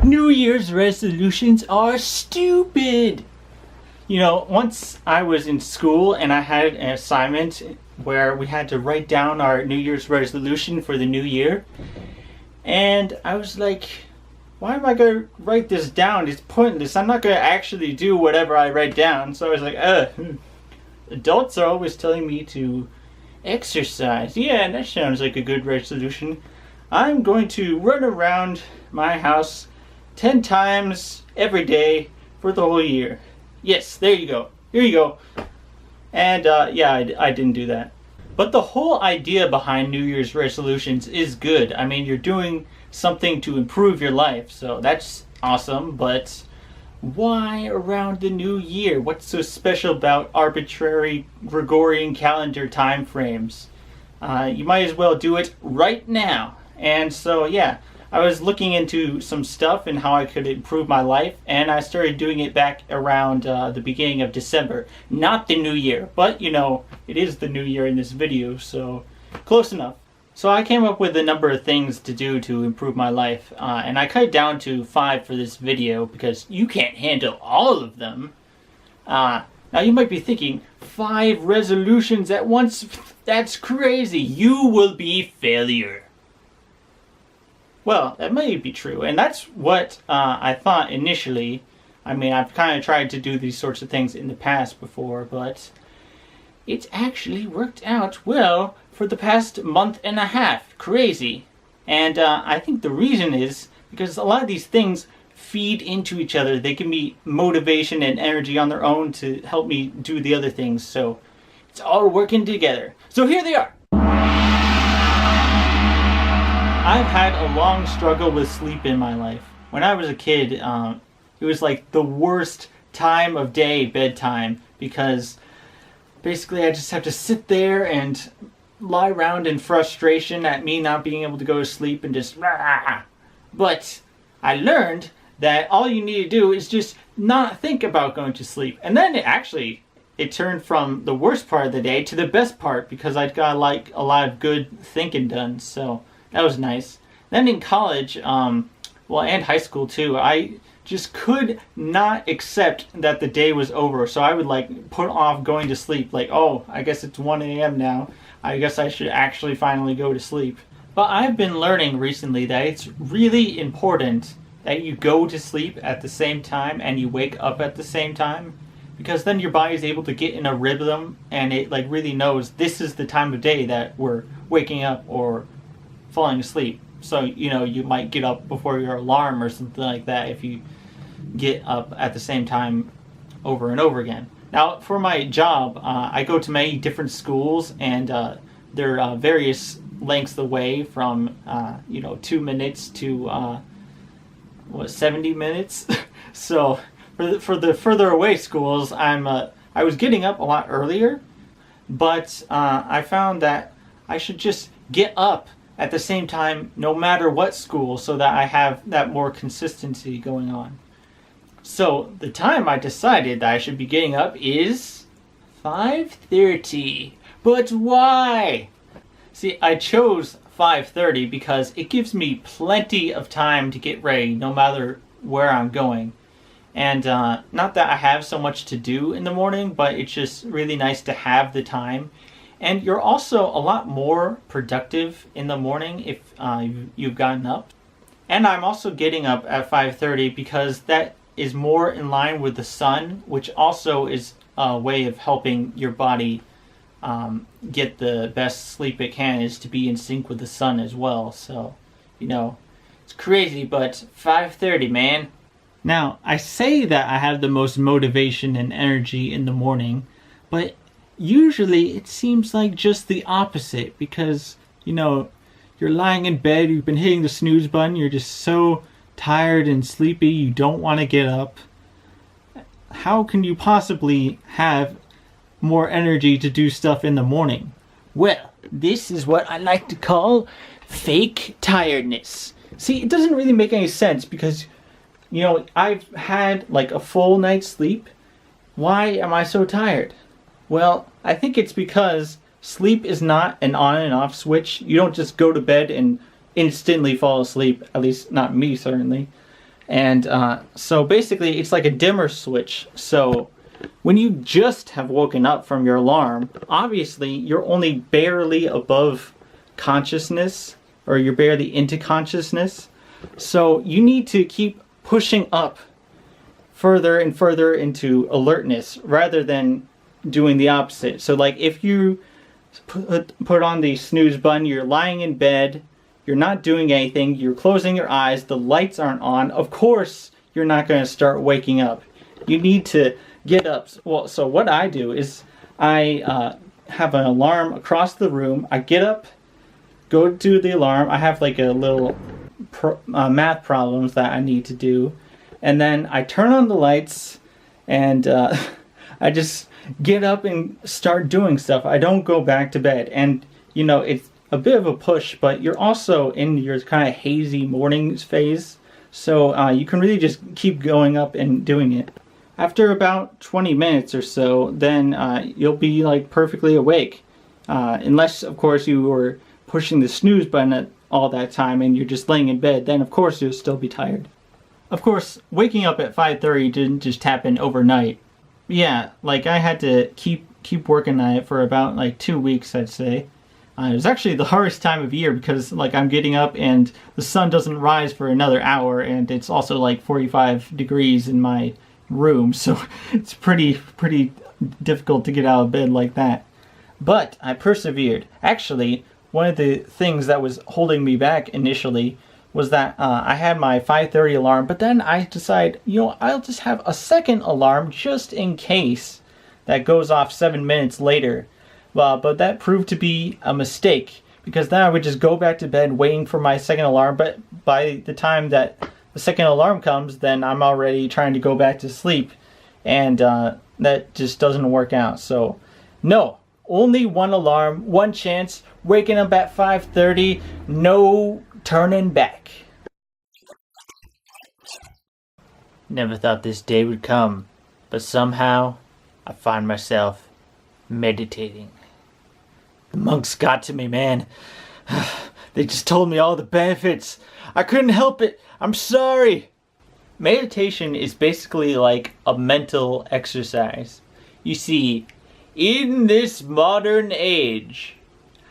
New Year's resolutions are stupid. Once I was in school and I had an assignment where we had to write down our New Year's resolution for the new year. And I was like, why am I going to write this down? It's pointless. I'm not going to actually do whatever I write down. So I was like, adults are always telling me to exercise. Yeah, that sounds like a good resolution. I'm going to run around my house 10 times every day for the whole year. Yes, there you go. Here you go. And I didn't do that. But the whole idea behind New Year's resolutions is good. I mean, you're doing something to improve your life, so that's awesome. But why around the new year? What's so special about arbitrary Gregorian calendar time frames? You might as well do it right now. And so, I was looking into some stuff and how I could improve my life, and I started doing it back around the beginning of December. Not the new year, but it is the new year in this video, so close enough. So I came up with a number of things to do to improve my life, and I cut it down to 5 for this video because you can't handle all of them. Now you might be thinking, 5 resolutions at once? That's crazy. You will be failure. Well, that may be true, and that's what I thought initially. I mean, I've kind of tried to do these sorts of things in the past before, but it's actually worked out well for the past month and a half. Crazy. And I think the reason is because a lot of these things feed into each other. They give me motivation and energy on their own to help me do the other things, so it's all working together. So here they are. I've had a long struggle with sleep in my life. When I was a kid, it was like the worst time of day, bedtime, because basically I just have to sit there and lie around in frustration at me not being able to go to sleep and just rah. But I learned that all you need to do is just not think about going to sleep. And then it turned from the worst part of the day to the best part because I got like a lot of good thinking done. So that was nice. Then in college, and high school too, I just could not accept that the day was over. So I would put off going to sleep. I guess it's 1 a.m. now. I guess I should actually finally go to sleep. But I've been learning recently that it's really important that you go to sleep at the same time and you wake up at the same time. Because then your body is able to get in a rhythm and it really knows this is the time of day that we're waking up or falling asleep. So, you might get up before your alarm or something like that if you get up at the same time over and over again. Now, for my job, I go to many different schools, and they're various lengths away from, 2 minutes to, 70 minutes? So, for the further away schools, I was getting up a lot earlier, but I found that I should just get up at the same time no matter what school so that I have that more consistency going on. So the time I decided that I should be getting up is 5:30. But why? See, I chose 5:30 because it gives me plenty of time to get ready no matter where I'm going. And not that I have so much to do in the morning, but it's just really nice to have the time. And you're also a lot more productive in the morning if you've gotten up. And I'm also getting up at 5:30 because that is more in line with the sun, which also is a way of helping your body get the best sleep it can, is to be in sync with the sun as well. So, it's crazy, but 5:30, man. Now, I say that I have the most motivation and energy in the morning, but usually it seems like just the opposite because, you're lying in bed, you've been hitting the snooze button, you're just so tired and sleepy, you don't want to get up. How can you possibly have more energy to do stuff in the morning? Well, this is what I like to call fake tiredness. See, it doesn't really make any sense because, I've had a full night's sleep. Why am I so tired? Well, I think it's because sleep is not an on and off switch. You don't just go to bed and instantly fall asleep, at least not me, certainly. And so basically it's like a dimmer switch. So when you just have woken up from your alarm, obviously you're only barely above consciousness, or you're barely into consciousness. So you need to keep pushing up further and further into alertness rather than doing the opposite. So like if you put on the snooze button, you're lying in bed, you're not doing anything, you're closing your eyes, the lights aren't on, of course you're not going to start waking up. You need to get up. Well, so what I do is I have an alarm across the room. I get up, go to the alarm. I have like a little math problems that I need to do. And then I turn on the lights and I just get up and start doing stuff. I don't go back to bed. And, you know, it's a bit of a push, but you're also in your kind of hazy mornings phase. So you can really just keep going up and doing it. After about 20 minutes or so, then you'll be like perfectly awake. Unless, of course, you were pushing the snooze button all that time and you're just laying in bed, then of course you'll still be tired. Of course, waking up at 5:30 didn't just happen overnight. Yeah, like I had to keep working on it for about like 2 weeks, I'd say. It was actually the hardest time of year because like I'm getting up and the sun doesn't rise for another hour, and it's also like 45 degrees in my room, so it's pretty difficult to get out of bed like that. But I persevered. Actually, one of the things that was holding me back initially was that I had my 5:30 alarm, but then I decided, you know, I'll just have a second alarm just in case that goes off 7 minutes later. But that proved to be a mistake, because then I would just go back to bed waiting for my second alarm, but by the time that the second alarm comes, then I'm already trying to go back to sleep, and that just doesn't work out. So no, only one alarm, one chance, waking up at 5:30, no turning back. Never thought this day would come, but somehow I find myself meditating. The monks got to me, man. They just told me all the benefits. I couldn't help it. I'm sorry. Meditation is basically like a mental exercise. You see, in this modern age,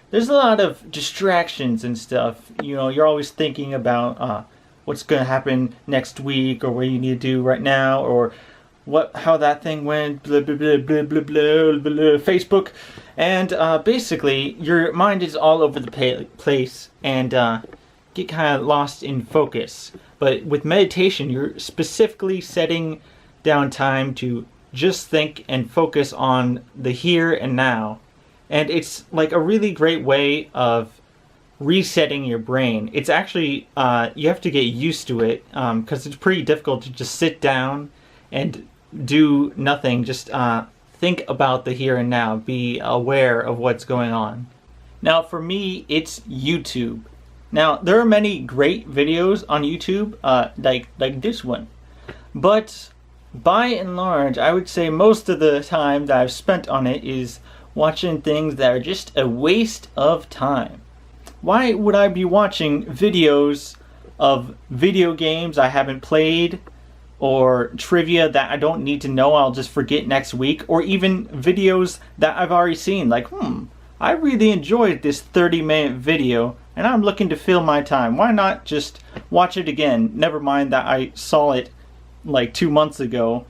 there's a lot of distractions and stuff. You know, you're always thinking about what's going to happen next week, or what you need to do right now, or how that thing went, blah, blah, blah, blah, blah, blah, blah, Facebook. And basically, your mind is all over the place and get kind of lost in focus. But with meditation, you're specifically setting down time to just think and focus on the here and now. And it's like a really great way of resetting your brain. It's actually, you have to get used to it, because it's pretty difficult to just sit down and do nothing. Just think about the here and now. Be aware of what's going on. Now, for me, it's YouTube. Now, there are many great videos on YouTube, like this one. But by and large, I would say most of the time that I've spent on it is watching things that are just a waste of time. Why would I be watching videos of video games I haven't played, or trivia that I don't need to know, I'll just forget next week, or even videos that I've already seen, like, I really enjoyed this 30-minute video and I'm looking to fill my time. Why not just watch it again? Never mind that I saw it like 2 months ago.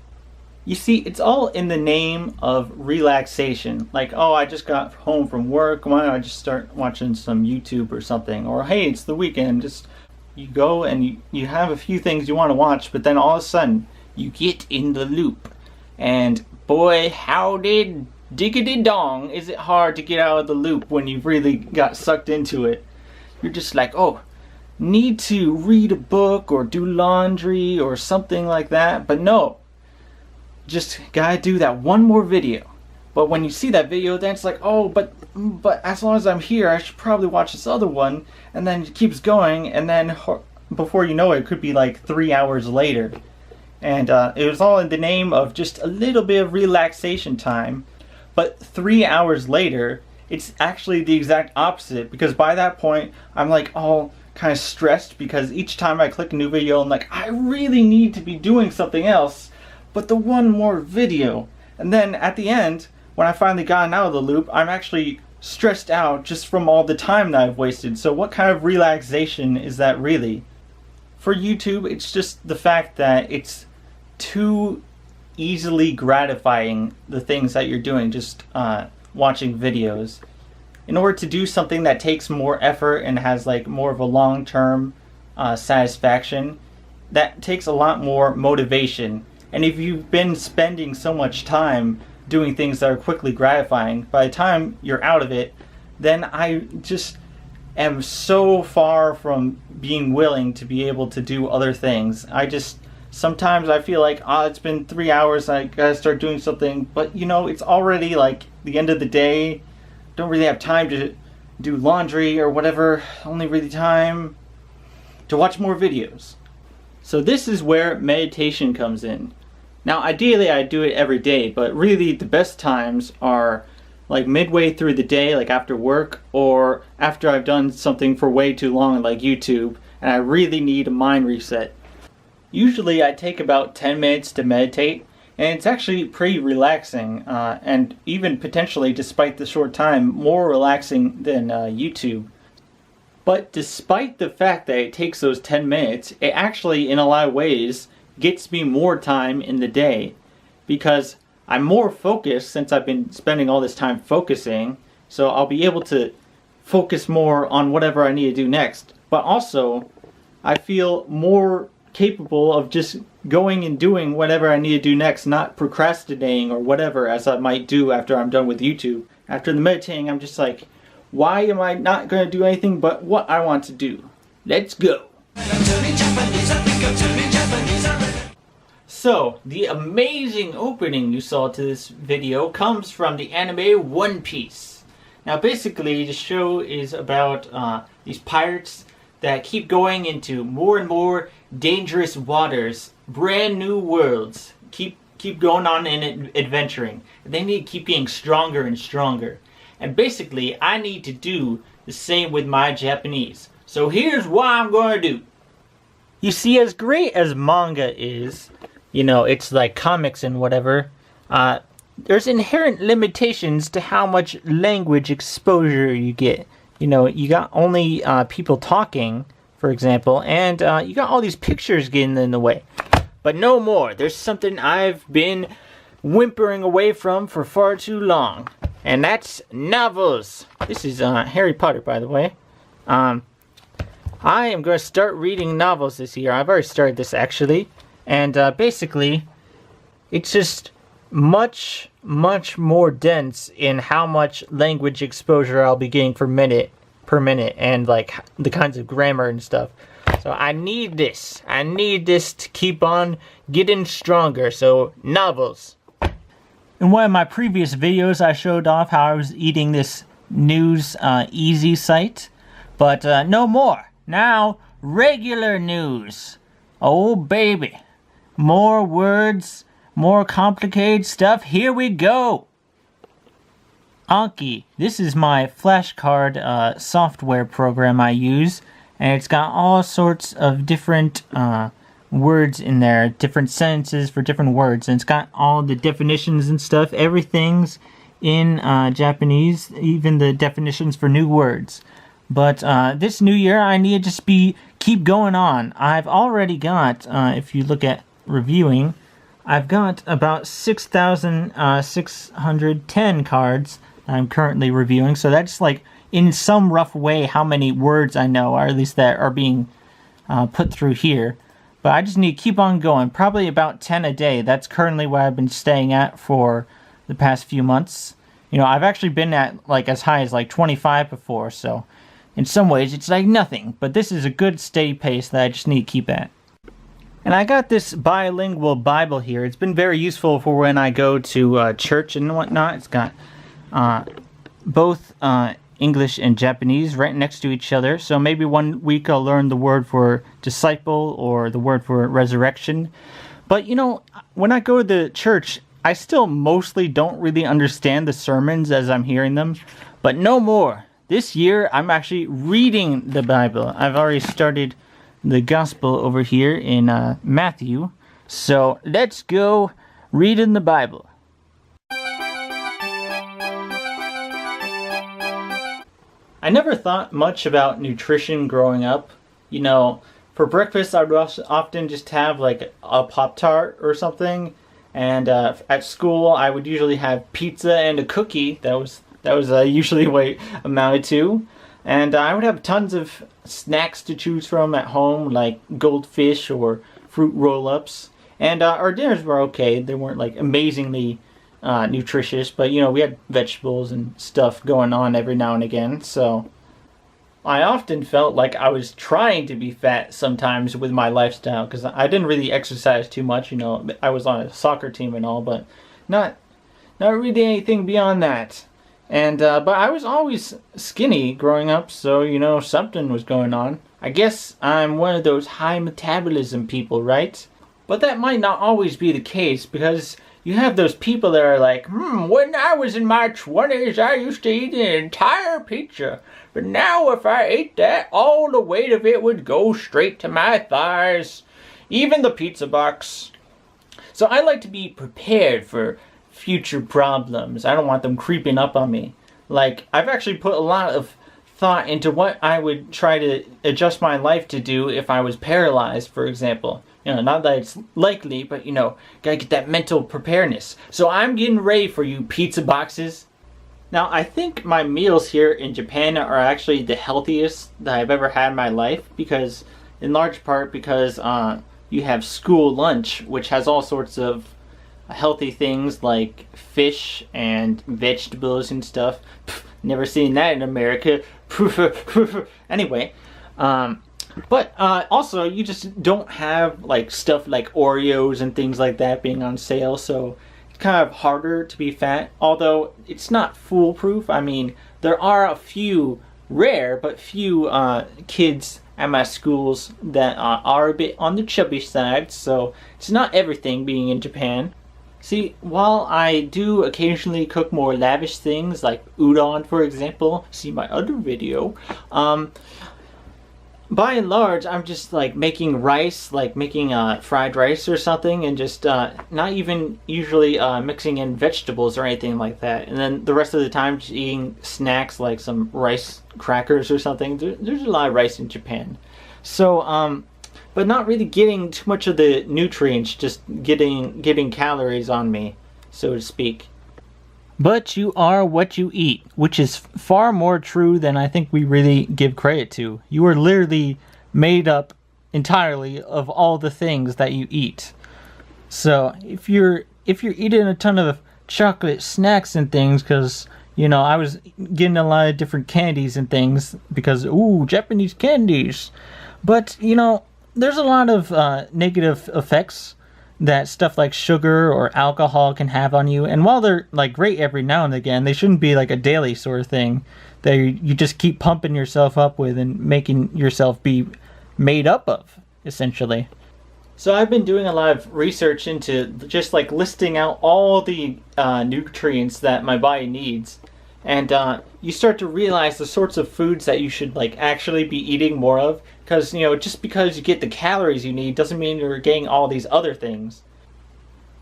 You see, it's all in the name of relaxation. Like, oh, I just got home from work, why don't I just start watching some YouTube or something? Or, hey, it's the weekend, just you go and you have a few things you want to watch, but then all of a sudden you get in the loop. And boy, how did diggity dong is it hard to get out of the loop when you've really got sucked into it. You're just like, oh, need to read a book or do laundry or something like that, but no, just gotta do that one more video. But when you see that video, then it's like, oh, but as long as I'm here, I should probably watch this other one. And then it keeps going, and then before you know it, it could be like 3 hours later. And it was all in the name of just a little bit of relaxation time. But 3 hours later, it's actually the exact opposite, because by that point, I'm like all kind of stressed because each time I click a new video, I'm like, I really need to be doing something else, but the one more video. And then at the end, when I finally gotten out of the loop, I'm actually stressed out just from all the time that I've wasted. So what kind of relaxation is that really? For YouTube, it's just the fact that it's too easily gratifying, the things that you're doing, just watching videos. In order to do something that takes more effort and has like more of a long-term satisfaction, that takes a lot more motivation. And if you've been spending so much time doing things that are quickly gratifying, by the time you're out of it, then I just am so far from being willing to be able to do other things. Sometimes I feel like, it's been 3 hours, I gotta start doing something, but you know, it's already like the end of the day. Don't really have time to do laundry or whatever, only really time to watch more videos. So this is where meditation comes in. Now ideally I do it every day, but really the best times are like midway through the day, like after work, or after I've done something for way too long like YouTube, and I really need a mind reset. Usually I take about 10 minutes to meditate, and it's actually pretty relaxing, and even potentially, despite the short time, more relaxing than YouTube. But despite the fact that it takes those 10 minutes, it actually, in a lot of ways, gets me more time in the day, because I'm more focused since I've been spending all this time focusing, so I'll be able to focus more on whatever I need to do next. But also, I feel more capable of just going and doing whatever I need to do next, not procrastinating or whatever as I might do after I'm done with YouTube. After the meditating, I'm just like, why am I not going to do anything but what I want to do? Let's go! So, the amazing opening you saw to this video comes from the anime One Piece. Now basically, the show is about these pirates that keep going into more and more dangerous waters, brand new worlds, keep going on in adventuring. They need to keep getting stronger and stronger. And basically, I need to do the same with my Japanese. So here's what I'm going to do. You see, as great as manga is, you know, it's like comics and whatever, there's inherent limitations to how much language exposure you get. You know, you got only people talking, for example, and you got all these pictures getting in the way. But no more. There's something I've been whimpering away from for far too long, and that's novels. This is Harry Potter, by the way. I am going to start reading novels this year. I've already started this, actually. And basically, it's just much more dense in how much language exposure I'll be getting per minute, and like the kinds of grammar and stuff. So I need this to keep on getting stronger. So novels. In one of my previous videos, I showed off how I was eating this news easy site, but no more. Now regular news. Oh baby, more words. More complicated stuff, here we go! Anki. This is my flashcard software program I use, and it's got all sorts of different words in there, different sentences for different words, and it's got all the definitions and stuff. Everything's in Japanese, even the definitions for new words. But this new year, I need to just keep going on. I've already got, if you look at reviewing, I've got about 6,610 cards I'm currently reviewing, so that's like, in some rough way, how many words I know, or at least that are being put through here. But I just need to keep on going, probably about 10 a day. That's currently what I've been staying at for the past few months. You know, I've actually been at like as high as like 25 before, so in some ways it's like nothing. But this is a good steady pace that I just need to keep at. And I got this bilingual Bible here. It's been very useful for when I go to church and whatnot. It's got both English and Japanese right next to each other. So maybe one week I'll learn the word for disciple or the word for resurrection. But, you know, when I go to the church, I still mostly don't really understand the sermons as I'm hearing them. But no more. this year I'm actually reading the Bible. I've already started the gospel over here in Matthew. So let's go reading the Bible. I never thought much about nutrition growing up. You know, for breakfast I would often just have like a Pop-Tart or something. And at school I would usually have pizza and a cookie. That was usually what it amounted to. And I would have tons of snacks to choose from at home, like goldfish or fruit roll-ups. And our dinners were okay. They weren't like amazingly nutritious, but you know, we had vegetables and stuff going on every now and again. So I often felt like I was trying to be fat sometimes with my lifestyle, because I didn't really exercise too much. You know, I was on a soccer team and all, but not really anything beyond that. And but I was always skinny growing up, so you know, something was going on. I guess I'm one of those high metabolism people, right? But that might not always be the case, because you have those people that are like, when I was in my 20s, I used to eat an entire pizza. But now if I ate that, all the weight of it would go straight to my thighs. Even the pizza box. So I like to be prepared for future problems. I don't want them creeping up on me. Like, I've actually put a lot of thought into what I would try to adjust my life to do if I was paralyzed, for example. You know, not that it's likely, but you know, gotta get that mental preparedness. So I'm getting ready for you, pizza boxes. Now, I think my meals here in Japan are actually the healthiest that I've ever had in my life, because, in large part, because you have school lunch, which has all sorts of healthy things like fish and vegetables and stuff. Never seen that in America. Anyway, but also you just don't have like stuff like Oreos and things like that being on sale, so it's kind of harder to be fat, although it's not foolproof. I mean, there are a few rare but few kids at my schools that are a bit on the chubby side, so it's not everything being in Japan. See, while I do occasionally cook more lavish things like udon, for example, see my other video, by and large, I'm just like making rice, like making fried rice or something, and just not even usually mixing in vegetables or anything like that. And then the rest of the time, just eating snacks like some rice crackers or something. There's a lot of rice in Japan. So, but not really getting too much of the nutrients, just getting calories on me, so to speak. But you are what you eat, which is far more true than I think we really give credit to. You are literally made up entirely of all the things that you eat. So if you're eating a ton of chocolate snacks and things, because you know, I was getting a lot of different candies and things because Japanese candies. But you know, there's a lot of negative effects that stuff like sugar or alcohol can have on you. And while they're like great every now and again, they shouldn't be like a daily sort of thing that you just keep pumping yourself up with and making yourself be made up of, essentially. So I've been doing a lot of research into just like listing out all the nutrients that my body needs. And you start to realize the sorts of foods that you should like actually be eating more of. Because, you know, just because you get the calories you need doesn't mean you're getting all these other things.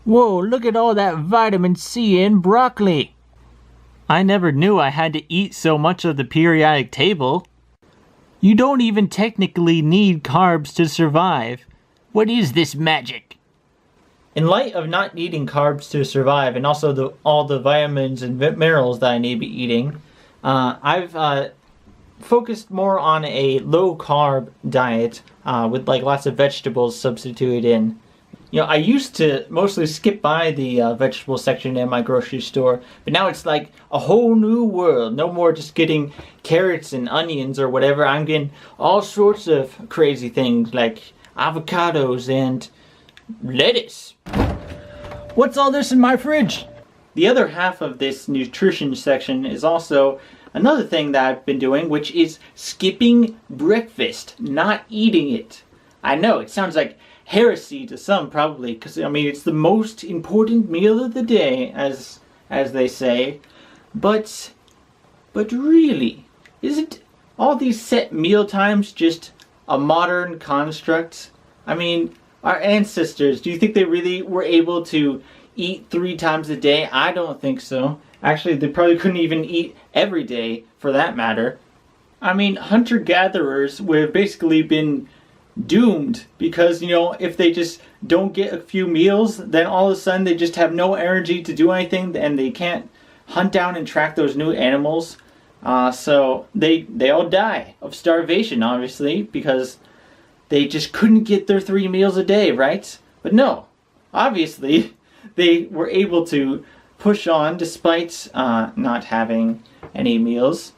Whoa, look at all that vitamin C in broccoli. I never knew I had to eat so much of the periodic table. You don't even technically need carbs to survive. What is this magic? In light of not needing carbs to survive, and also all the vitamins and minerals that I need to be eating, I've focused more on a low-carb diet with like lots of vegetables substituted in. You know, I used to mostly skip by the vegetable section in my grocery store, but now it's like a whole new world. No more just getting carrots and onions or whatever. I'm getting all sorts of crazy things like avocados and lettuce. What's all this in my fridge? The other half of this nutrition section is also another thing that I've been doing, which is skipping breakfast, not eating it. I know, it sounds like heresy to some probably, because I mean it's the most important meal of the day, as they say, but really, Isn't all these set meal times just a modern construct? I mean, our ancestors, do you think they really were able to eat 3 times a day? I don't think so. Actually, they probably couldn't even eat every day for that matter. I mean, hunter-gatherers would have basically been doomed because, if they just don't get a few meals, then all of a sudden they just have no energy to do anything and they can't hunt down and track those new animals. So they all die of starvation, obviously, because they just couldn't get their 3 meals a day, right? But no, obviously they were able to push on despite not having any meals.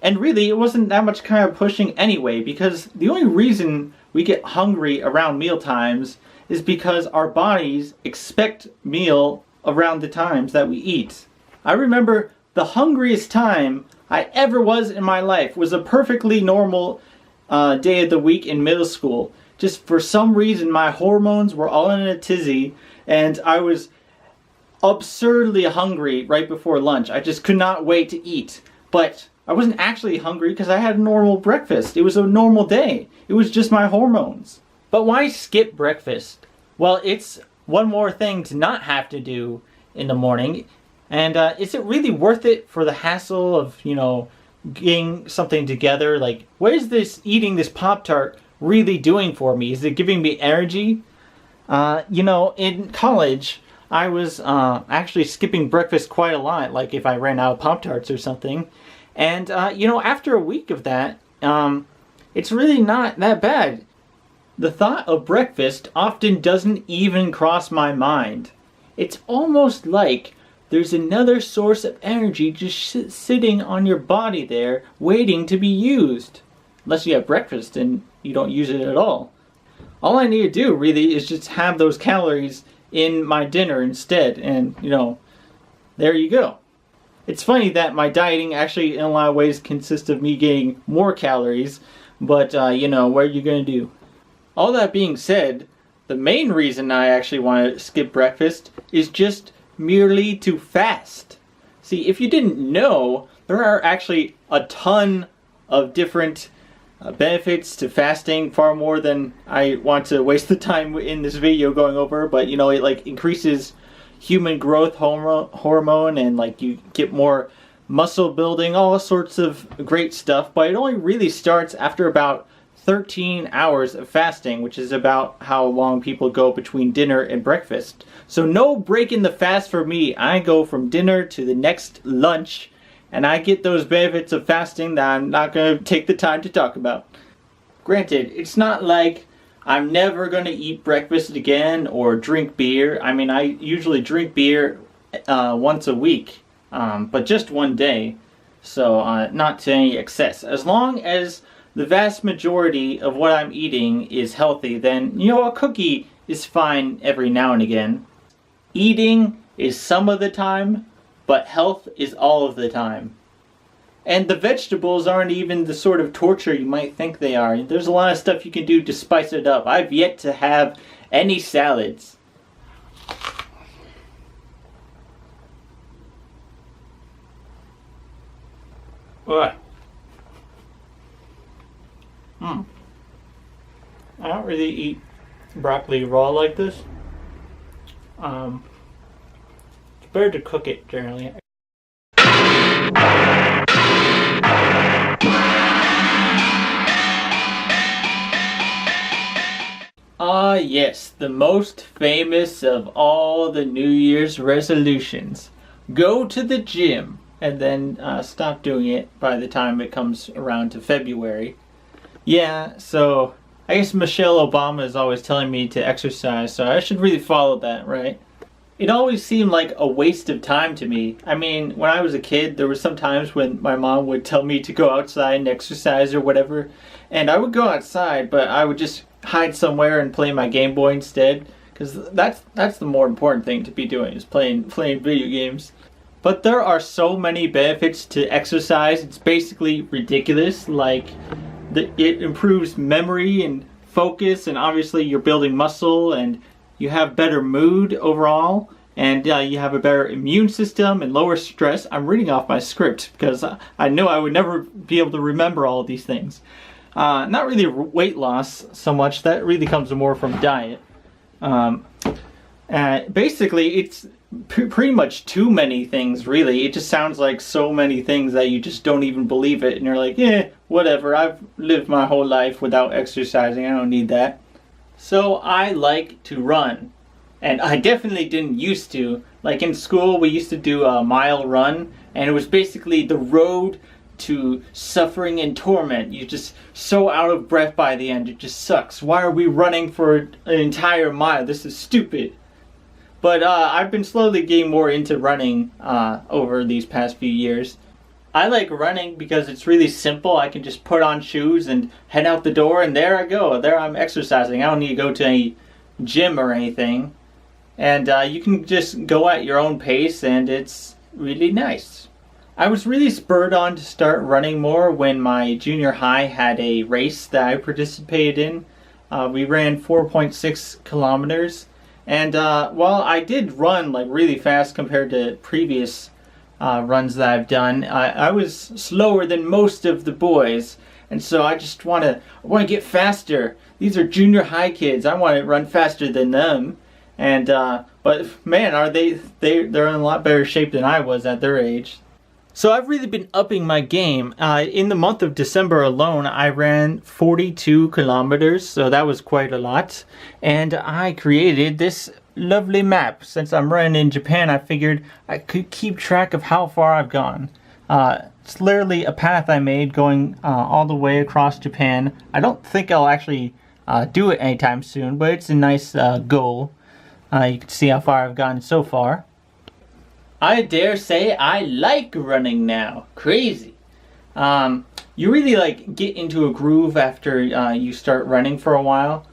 And really, it wasn't that much kind of pushing anyway, because the only reason we get hungry around meal times is because our bodies expect meal around the times that we eat. I remember the hungriest time I ever was in my life was a perfectly normal day of the week in middle school. Just for some reason, my hormones were all in a tizzy, and I was absurdly hungry right before lunch. I just could not wait to eat. But I wasn't actually hungry because I had a normal breakfast. It was a normal day. It was just my hormones. But why skip breakfast? Well, it's one more thing to not have to do in the morning. And is it really worth it for the hassle of, getting something together? Like, what is this eating this Pop-Tart really doing for me? Is it giving me energy? In college, I was actually skipping breakfast quite a lot, like if I ran out of Pop-Tarts or something. And, after a week of that, it's really not that bad. The thought of breakfast often doesn't even cross my mind. It's almost like there's another source of energy just sitting on your body there, waiting to be used. Unless you have breakfast and you don't use it at all. All I need to do, really, is just have those calories in my dinner instead. And, there you go. It's funny that my dieting actually, in a lot of ways, consists of me getting more calories. But, what are you going to do? All that being said, the main reason I actually want to skip breakfast is just merely to fast. See, if you didn't know, there are actually a ton of different benefits to fasting, far more than I want to waste the time in this video going over. But, it increases human growth hormone and you get more muscle building, all sorts of great stuff. But it only really starts after about 13 hours of fasting, which is about how long people go between dinner and breakfast. So no break in the fast for me. I go from dinner to the next lunch, and I get those benefits of fasting that I'm not going to take the time to talk about. Granted, it's not like I'm never going to eat breakfast again or drink beer. I mean, I usually drink beer once a week, but just one day. So not to any excess. As long as the vast majority of what I'm eating is healthy, then, a cookie is fine every now and again. Eating is some of the time, but health is all of the time. And the vegetables aren't even the sort of torture you might think they are. There's a lot of stuff you can do to spice it up. I've yet to have any salads. Ugh. I don't really eat broccoli raw like this. It's better to cook it generally. Ah, yes, the most famous of all the New Year's resolutions. Go to the gym and then stop doing it by the time it comes around to February. Yeah, so I guess Michelle Obama is always telling me to exercise, so I should really follow that, right? It always seemed like a waste of time to me. I mean, when I was a kid, there were some times when my mom would tell me to go outside and exercise or whatever, and I would go outside, but I would just hide somewhere and play my Game Boy instead, because that's the more important thing to be doing, is playing video games. But there are so many benefits to exercise, it's basically ridiculous. It improves memory and focus, and obviously you're building muscle and you have better mood overall, and you have a better immune system and lower stress. I'm reading off my script because I know I would never be able to remember all of these things. Not really weight loss so much. That really comes more from diet. Basically, it's pretty much too many things, really. It just sounds like so many things that you just don't even believe it. And you're like, yeah, whatever. I've lived my whole life without exercising. I don't need that. So I like to run. And I definitely didn't used to. Like in school, we used to do a mile run. And it was basically the road to suffering and torment. You're just so out of breath by the end. It just sucks. Why are we running for an entire mile? This is stupid. But I've been slowly getting more into running over these past few years. I like running because it's really simple. I can just put on shoes and head out the door, and there I go. There I'm exercising. I don't need to go to any gym or anything. And you can just go at your own pace, and it's really nice. I was really spurred on to start running more when my junior high had a race that I participated in. We ran 4.6 kilometers. And while I did run like really fast compared to previous runs that I've done, I was slower than most of the boys. And so I just want to get faster. These are junior high kids. I want to run faster than them. And but man, they're in a lot better shape than I was at their age. So I've really been upping my game. In the month of December alone, I ran 42 kilometers, so that was quite a lot. And I created this lovely map. Since I'm running in Japan, I figured I could keep track of how far I've gone. It's literally a path I made going all the way across Japan. I don't think I'll actually do it anytime soon, but it's a nice goal. You can see how far I've gone so far. I dare say I like running now. Crazy. You really like get into a groove after you start running for a while.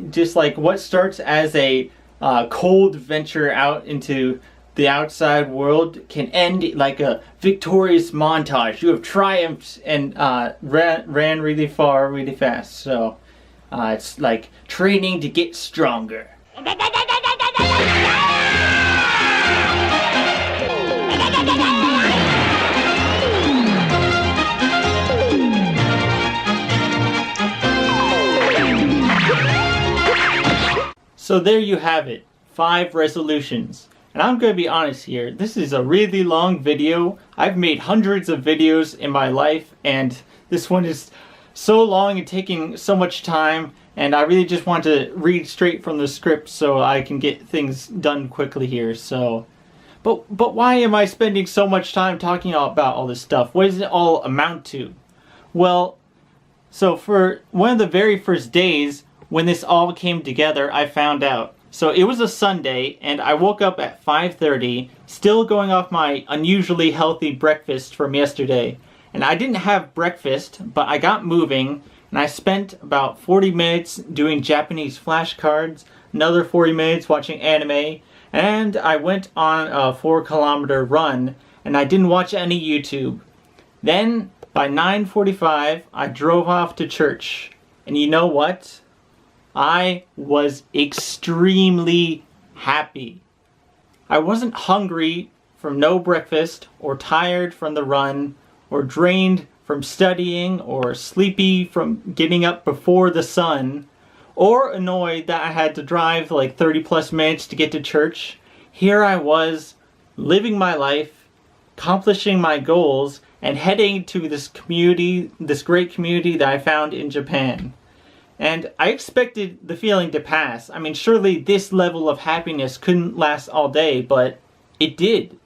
Just like what starts as a cold venture out into the outside world can end like a victorious montage. You have triumphed and ran really far, really fast. So it's like training to get stronger. So there you have it, 5 resolutions. And I'm going to be honest here, this is a really long video. I've made hundreds of videos in my life, and this one is so long and taking so much time, and I really just want to read straight from the script so I can get things done quickly here. But why am I spending so much time talking about all this stuff? What does it all amount to? Well, so for one of the very first days, when this all came together, I found out. So it was a Sunday, and I woke up at 5:30, still going off my unusually healthy breakfast from yesterday. And I didn't have breakfast, but I got moving, and I spent about 40 minutes doing Japanese flashcards, another 40 minutes watching anime, and I went on a 4-kilometer run, and I didn't watch any YouTube. Then, by 9:45, I drove off to church. And you know what? I was extremely happy. I wasn't hungry from no breakfast, or tired from the run, or drained from studying, or sleepy from getting up before the sun, or annoyed that I had to drive like 30 plus minutes to get to church. Here I was, living my life, accomplishing my goals, and heading to this community, this great community that I found in Japan. And I expected the feeling to pass. I mean, surely this level of happiness couldn't last all day, but it did.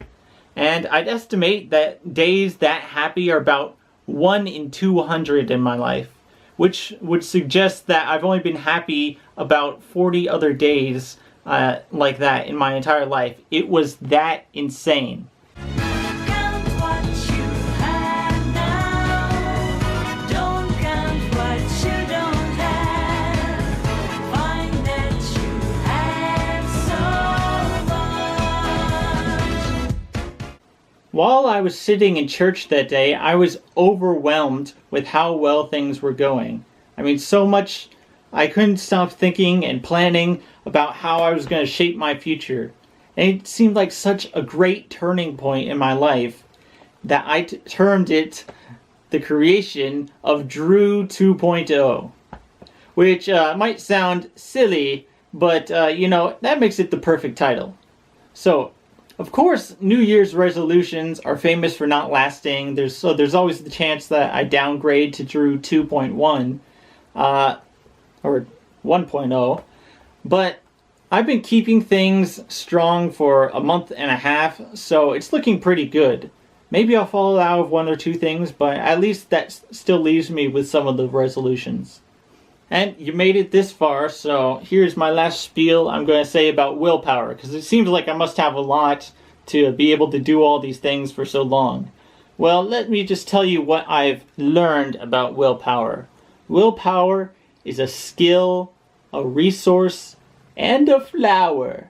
And I'd estimate that days that happy are about 1 in 200 in my life, which would suggest that I've only been happy about 40 other days like that in my entire life. It was that insane. While I was sitting in church that day, I was overwhelmed with how well things were going. I mean, so much I couldn't stop thinking and planning about how I was going to shape my future. And it seemed like such a great turning point in my life that I termed it the creation of Drew 2.0. Which might sound silly, but that makes it the perfect title. So, of course, New Year's resolutions are famous for not lasting. There's always the chance that I downgrade to Drew 2.1 or 1.0. But I've been keeping things strong for a month and a half, so it's looking pretty good. Maybe I'll fall out of one or two things, but at least that still leaves me with some of the resolutions. And you made it this far, so here's my last spiel I'm going to say about willpower, because it seems like I must have a lot to be able to do all these things for so long. Well, let me just tell you what I've learned about willpower. Willpower is a skill, a resource, and a flower.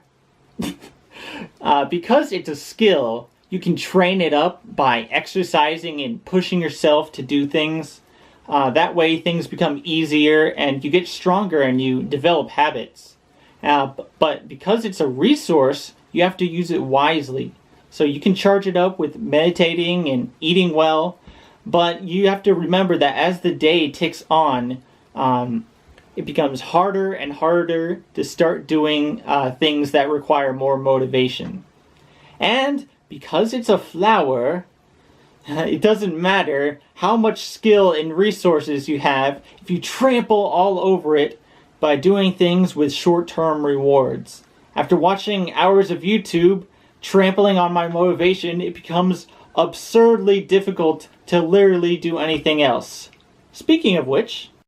Because it's a skill, you can train it up by exercising and pushing yourself to do things. That way things become easier and you get stronger and you develop habits. But because it's a resource, you have to use it wisely. So you can charge it up with meditating and eating well, but you have to remember that as the day ticks on, it becomes harder and harder to start doing things that require more motivation. And because it's a flower, it doesn't matter how much skill and resources you have if you trample all over it by doing things with short-term rewards. After watching hours of YouTube trampling on my motivation, it becomes absurdly difficult to literally do anything else. Speaking of which,